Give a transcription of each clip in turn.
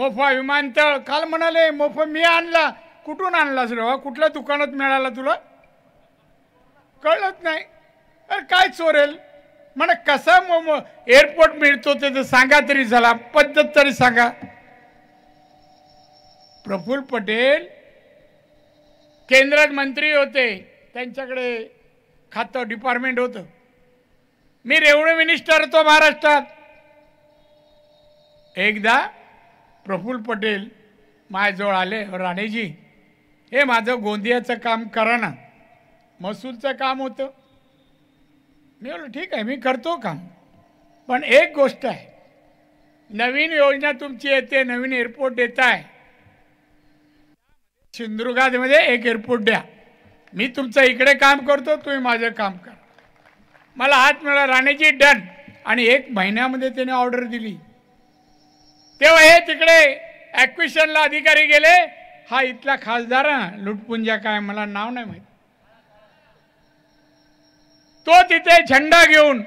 MOFA विमानतळ काल म्हणाले मोफा मी आणला, कुठून आणलास रे? कुठल्या दुकानात मिळाला तुला? कळत नाही. अरे काय चोरेल म्हणा, कसा एअरपोर्ट मिळतो ते तर सांगा तरी झाला, पद्धत तरी सांगा. प्रफुल्ल पटेल केंद्रात मंत्री होते, त्यांच्याकडे खातं डिपार्टमेंट होतं. मी रेव्हन्यू मिनिस्टर होतो महाराष्ट्रात. एकदा प्रफुल्ल पटेल माझ्याजवळ आले, राणेजी हे माझं गोंदियाचं काम करा ना. महसूलचं काम होतं. मी बोललो ठीक आहे मी करतो काम, पण एक गोष्ट आहे, नवीन योजना तुमची येते, नवीन एअरपोर्ट देत आहे, सिंधुदुर्गामध्ये एक एअरपोर्ट द्या. मी तुमचं इकडे काम करतो, तुम्ही माझं काम करा. मला हात मिळाला, राणेजी डन. आणि 1 महिन्यामध्ये त्याने ऑर्डर दिली. तेव्हा हे तिकडे ॲक्विशनला अधिकारी गेले. हा इथला खासदार लुटपुंजा काय मला नाव नाही माहिती, तो तिथे झेंडा घेऊन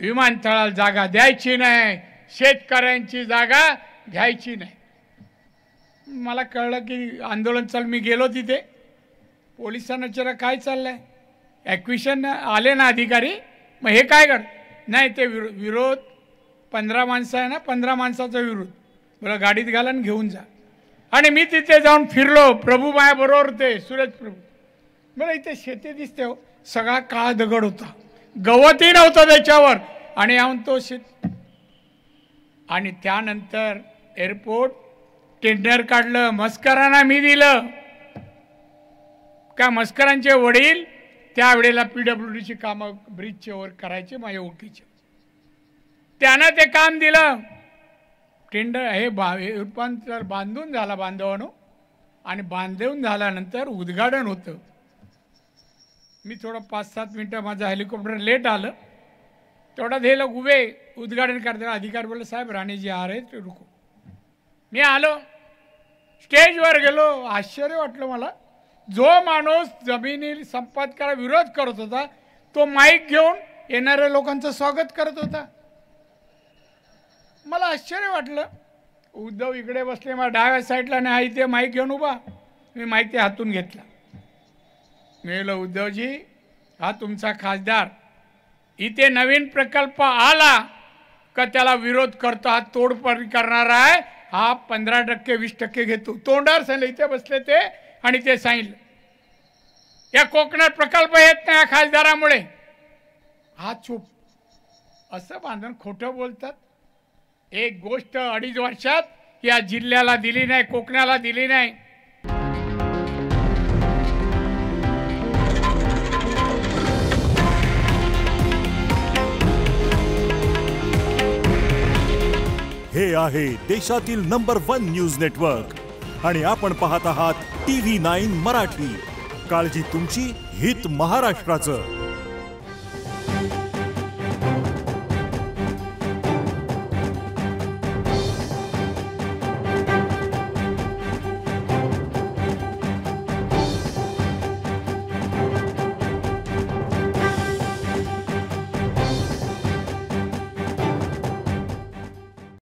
विमानतळाला जागा द्यायची नाही, शेतकऱ्यांची जागा घ्यायची नाही. मला कळलं की आंदोलन चाल. मी गेलो तिथे, पोलिसांना विचारलं काय चाललंय, ॲक्विशन आले ना अधिकारी, मग हे काय कर नाही ते विरोध 15 माणसं आहे ना, 15 माणसाचा विरोध. बरं गाडीत घाला आणि घेऊन जा. आणि मी तिथे जाऊन फिरलो, प्रभू माझ्याबरोबर होते, सुरेश प्रभू. बरं इथे शेती दिसते हो, सगळा काळा दगड होता, गवतही नव्हतं त्याच्यावर. आणि येऊन तो शेत. आणि त्यानंतर एअरपोर्ट टेंडर काढलं, मस्करांना मी दिलं. का मस्करांचे वडील त्यावेळेला PWDची कामं ब्रिजचे वर करायचे, माझ्या ओळखीचे. त्यानं ते काम दिलं. टेंडर हे रूपांतर बांधून झाला बांधवानो. आणि बांधून झाल्यानंतर उद्घाटन होतं. मी थोडं 5-7 मिनटं माझं हेलिकॉप्टर लेट आलं. तेवढ्यात हे लोक उभे उद्घाटन करताना अधिकारी बोलले साहेब राणेजी आ रहे ते रुको. मी आलो, स्टेजवर गेलो. आश्चर्य वाटलं मला. जो माणूस जमिनी संपादकाला विरोध करत होता तो माईक घेऊन येणाऱ्या लोकांचं स्वागत करत होता. मला आश्चर्य वाटलं. उद्धव इकडे बसले माझ्या डाव्या साईडला आणि हा इथे माईक घेऊन उभा. मी माईक ते हातून घेतला. मी म्हणलं उद्धवजी हा तुमचा खासदार इथे नवीन प्रकल्प आला का त्याला विरोध करतो, हा तोडफोड करणार आहे, हा 15% 20% घेतो. तोंडावर सांगितलं, इथे बसले ते आणि ते सांगितलं या कोकणात प्रकल्प येत नाही या खासदारामुळे. हा चूप. असं बांधून खोटं बोलतात. एक गोष्ट 2.5 वर्षात या जिल्ह्याला दिली नाही, कोकणाला दिली नाही. हे आहे देशातील नंबर 1 न्यूज नेटवर्क आणि आपण पाहत आहात TV9 मराठी. काळजी तुमची, हित महाराष्ट्राचं.